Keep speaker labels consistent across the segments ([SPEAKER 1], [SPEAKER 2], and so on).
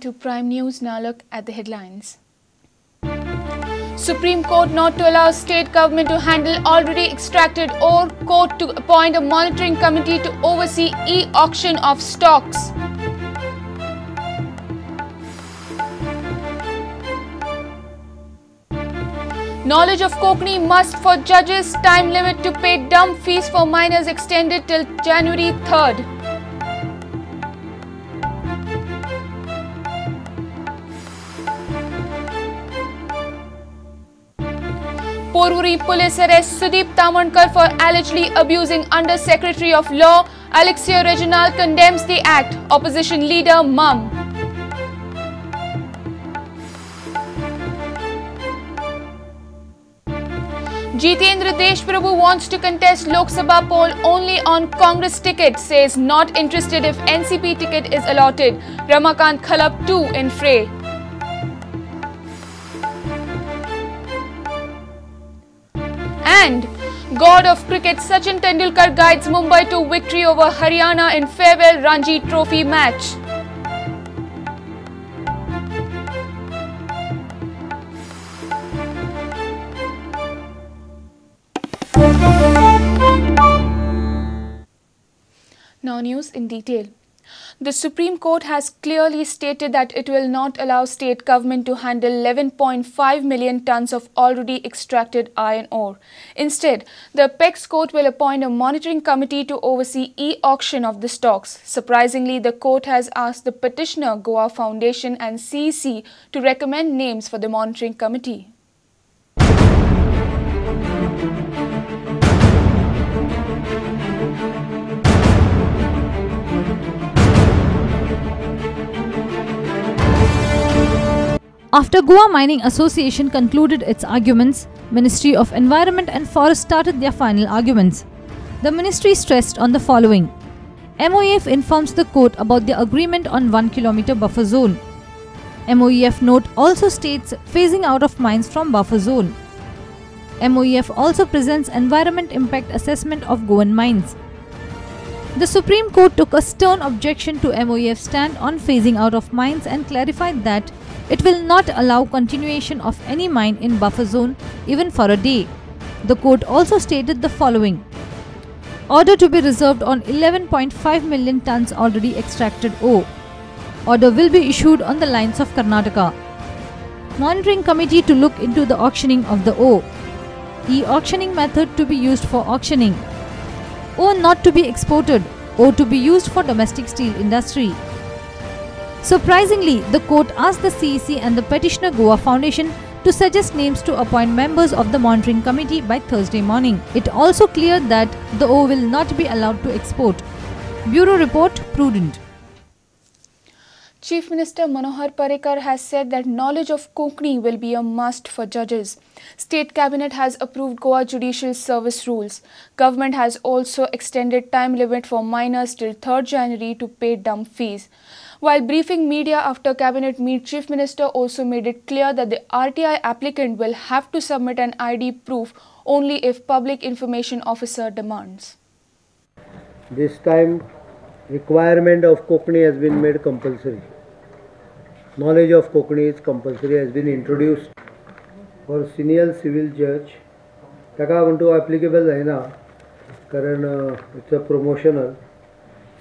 [SPEAKER 1] to Prime News. Now look at the headlines. Supreme Court not to allow state government to handle already extracted ore. Court to appoint a monitoring committee to oversee e-auction of stocks. Knowledge of Konkani must for judges. Time limit to pay dump fees for minors extended till January 3rd. Porvoori police arrests Sudeep Tamankar for allegedly abusing Under Secretary of Law. Alexia Reginald condemns the act. Opposition leader mum. Jitendra Deshprabhu wants to contest Lok Sabha poll only on Congress ticket. Says not interested if NCP ticket is allotted. Ramakant Khalap too in fray. And god of cricket Sachin Tendulkar guides Mumbai to victory over Haryana in farewell Ranji Trophy match. Now news in detail. The Supreme Court has clearly stated that it will not allow state government to handle 11.5 million tons of already extracted iron ore. Instead, the Apex Court will appoint a monitoring committee to oversee e-auction of the stocks. Surprisingly, the court has asked the petitioner, Goa Foundation and CEC to recommend names for the monitoring committee.
[SPEAKER 2] After Goa Mining Association concluded its arguments, Ministry of Environment and Forest started their final arguments. The ministry stressed on the following. MOEF informs the court about the agreement on 1 kilometer buffer zone. MOEF note also states phasing out of mines from buffer zone. MOEF also presents environment impact assessment of Goan mines. The Supreme Court took a stern objection to MOEF's stand on phasing out of mines and clarified that it will not allow continuation of any mine in buffer zone even for a day. The court also stated the following. Order to be reserved on 11.5 million tons already extracted ore. Order will be issued on the lines of Karnataka. Monitoring committee to look into the auctioning of the ore. E-auctioning method to be used for auctioning. Ore not to be exported. Ore to be used for domestic steel industry. Surprisingly, the court asked the CEC and the petitioner Goa Foundation to suggest names to appoint members of the monitoring committee by Thursday morning. It also cleared that the ore will not be allowed to export. Bureau Report, Prudent.
[SPEAKER 1] Chief Minister Manohar Parrikar has said that knowledge of Konkani will be a must for judges. State Cabinet has approved Goa Judicial Service rules. Government has also extended time limit for minors till 3rd January to pay dump fees. While briefing media after Cabinet meet, Chief Minister also made it clear that the RTI applicant will have to submit an ID proof only if Public Information Officer demands.
[SPEAKER 3] This time, requirement of Konkani has been made compulsory. Knowledge of Konkani is compulsory, has been introduced for senior civil judge. Taka म्हणतो applicable जायना कारण it's a promotional.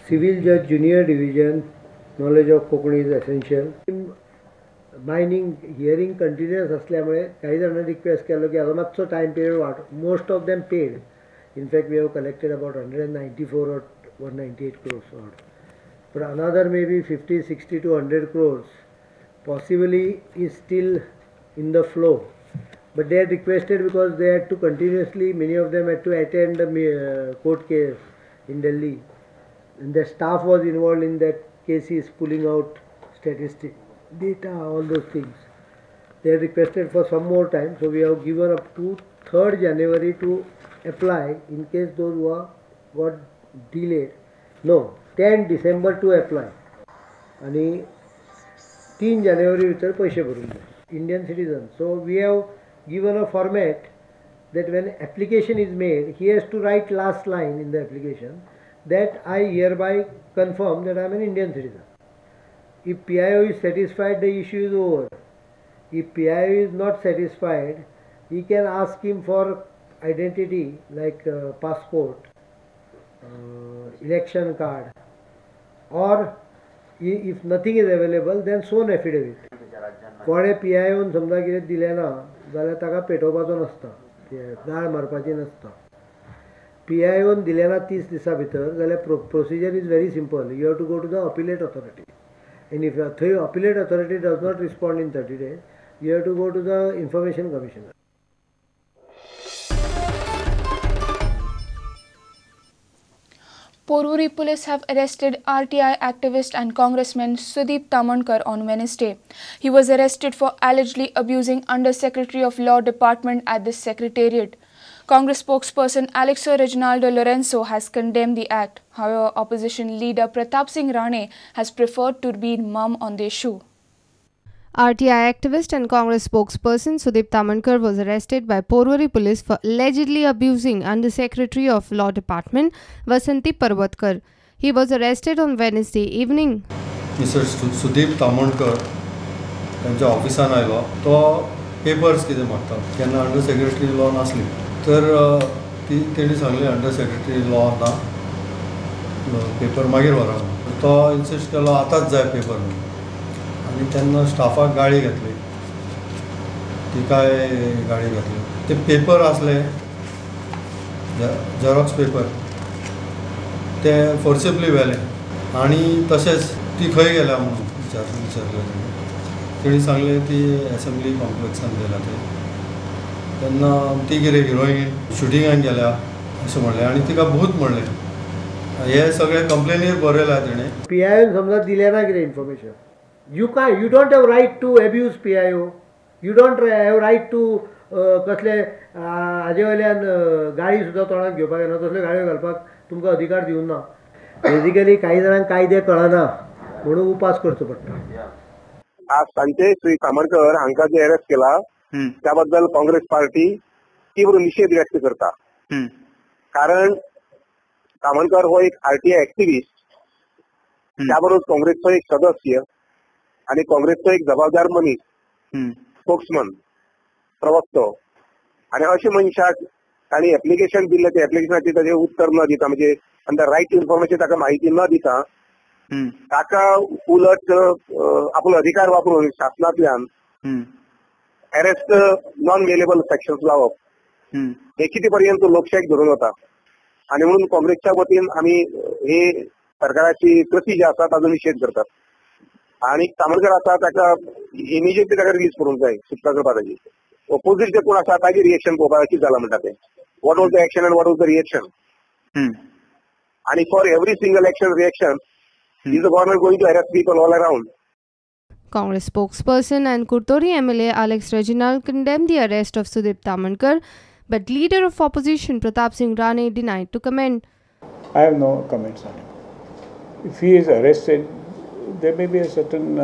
[SPEAKER 3] Civil judge junior division. Knowledge of Konkani is essential. Mining hearing continuous असल्यामुळे काही जणांनी request केलो की मातसो time period वाट. Most of them paid. In fact, we have collected about 194 or 198 crores odd. But another maybe 50, 60 to 100 crores possibly is still in the flow. But they had requested because they had to continuously, many of them had to attend the court case in Delhi. And the staff was involved in that cases, pulling out statistics, data, all those things. They had requested for some more time, so we have given up to 3rd January to apply in case those who are got delayed. No, 10 December to apply. And 3 January भितर पैसे भरून जाय. Indian citizen. So we have given a format that when application is made, he has to write last line in the application that I hereby confirm that I am an Indian citizen. If PIO is satisfied, the issue is over. If PIO is not satisfied, he can ask him for identity like passport, election card, or if nothing is available, then sworn affidavit. कोणे PIOन समजा कितें दिलें ना जाल्यार ताका पेटोवपाचो नसता, दाळ मारपाची नसता. PIOन दिलें ना 30 दिसां भितर जाल्यार procedure is very simple. You have to go to the appellate authority. And if the appellate authority does not respond in 30 days, you have to go to the Information Commissioner.
[SPEAKER 1] Porvorim police have arrested RTI activist and congressman Sudeep Tamankar on Wednesday. He was arrested for allegedly abusing Under-Secretary of Law Department at the Secretariat. Congress spokesperson Alexo Reginaldo Lorenzo has condemned the act. However, opposition leader Pratap Singh Rane has preferred to be mum on the issue.
[SPEAKER 4] RTI activist and Congress spokesperson Sudeep Tamankar was arrested by Porvorim police for allegedly abusing Under-Secretary of Law Department Vasanti Parvatkar. He was arrested on Wednesday evening.
[SPEAKER 5] Mr. Sudeep Tamankar त्यांच्या ऑफिसान आयलो. तो papers कितें मागता केन्ना under secretary law नासली तर तेणी सांगलें अंडर सेक्रेटरी लॉ ना पेपर मागीर व्हरा. तो इन्सिस्ट केलो आतांच जाय पेपर म्हणून आनी तेन्ना स्टाफाक गाळी घातली. तिकाय गाळी घातली. ते पेपर आसले झेरॉक्स पेपर ते फोर्सिबली व्हेले आनी तशेंच ती खंय गेल्या म्हणून विचारलें. तेणी सांगलें ती असेंब्ली कॉम्प्लेक्सान गेल्या थंय. तेन्ना ती कितें हिरोईन शुटिंगाक गेल्या अशें म्हणलें आनी तिका भूत म्हणलें. हे सगळें कंप्लेनीर बरयलां तेणें.
[SPEAKER 3] PIOन समजा दिलें ना कितें information. You don't have right to abuse PIO. You don't have right to कसले हाजे वयल्यान गाळी सुद्दां तोंडाक घेवपाक येना तसल्यो गाळयो घालपाक तुमकां अधिकार दिवं ना. बेजिकली काही जाणांक कायदे कळना म्हणून उपास करचो पडटा.
[SPEAKER 6] आज सांजे श्री तामणकर हांकां जे अरेस्ट केला त्याबद्दल काँग्रेस पार्टी तीव्र निषेध व्यक्त करता. कारण तामणकर हो एक RTI ऍक्टिव्हिस्ट, त्याबरोबर काँग्रेसचो एक सदस्य आणि काँग्रेसचो एक जबाबदार मनीस, स्पोक्समन, प्रवक्तो आणि अशा मनशाक तांणी एप्लिकेशन दिल्लें ते एप्लिकेशनाचेर ताचें उत्तर न दिता म्हणजे अंडर रायट टू इन्फॉर्मेशन ताका म्हायती न दिता ताका उलट आपलो अधिकार वापरून शासनांतल्यान अरेस्ट नॉन वेलेबल सेक्शन्स लावप हे किती पर्यंत लोकशाहीक धरून वता. आणि म्हणून काँग्रेसच्या वतीन आम्ही हे सरकाराची कृती जी आसा ताचो निषेध करतात. आणि तामणकर आसा ताका इमिजिएटली ताका रिलीज करूंक जाय सुटका करपाची. ऑपोजीट जे कोण आसा ताची रिएक्शन पळोवपाची जाला म्हणटा ते. What was the action and what was the reaction. आणि for every single action reaction is the government going to arrest people all around.
[SPEAKER 4] Congress spokesperson and Kurtori MLA Alex Reginald condemned the arrest of Sudeep Tamankar, but leader of opposition Pratap Singh Rane denied to comment.
[SPEAKER 7] I have no comments on him. If he is arrested, there may be a certain,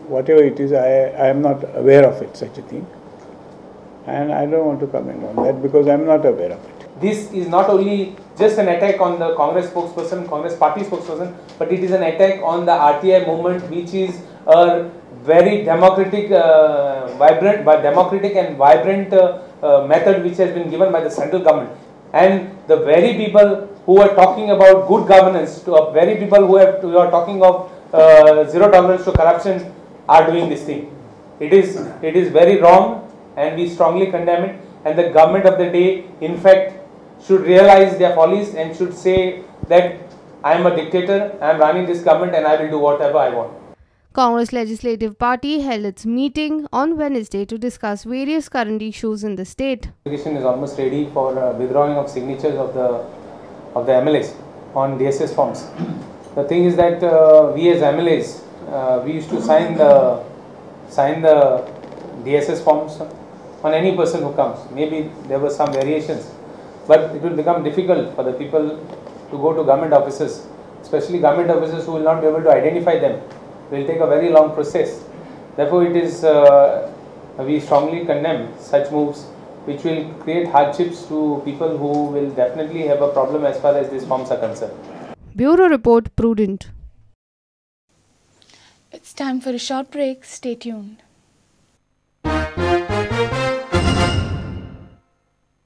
[SPEAKER 7] whatever it is, I am not aware of it, such a thing. And I don't want to comment on that because I am not aware of it.
[SPEAKER 8] This is not only just an attack on the Congress spokesperson, Congress party spokesperson, but it is an attack on the RTI movement, which is a very democratic, democratic and vibrant method which has been given by the central government. And the very people who are talking about good governance, to very people who are talking of zero tolerance to corruption, are doing this thing. It is very wrong, and we strongly condemn it. And the government of the day, in fact, should realize their follies and should say that I am a dictator, I am running this government and I will do whatever I want.
[SPEAKER 4] Congress Legislative Party held its meeting on Wednesday to discuss various current issues in the state.
[SPEAKER 8] The application is almost ready for withdrawing of signatures of the MLAs on DSS forms. The thing is that we as MLAs, we used to sign the DSS forms on any person who comes. Maybe there were some variations, but it will become difficult for the people to go to government offices, especially government officers who will not be able to identify them. It will take a very long process. Therefore, it is we strongly condemn such moves which will create hardships to people who will definitely have a problem as far as these forms are concerned.
[SPEAKER 4] Bureau Report, Prudent.
[SPEAKER 1] It's time for a short break. Stay tuned.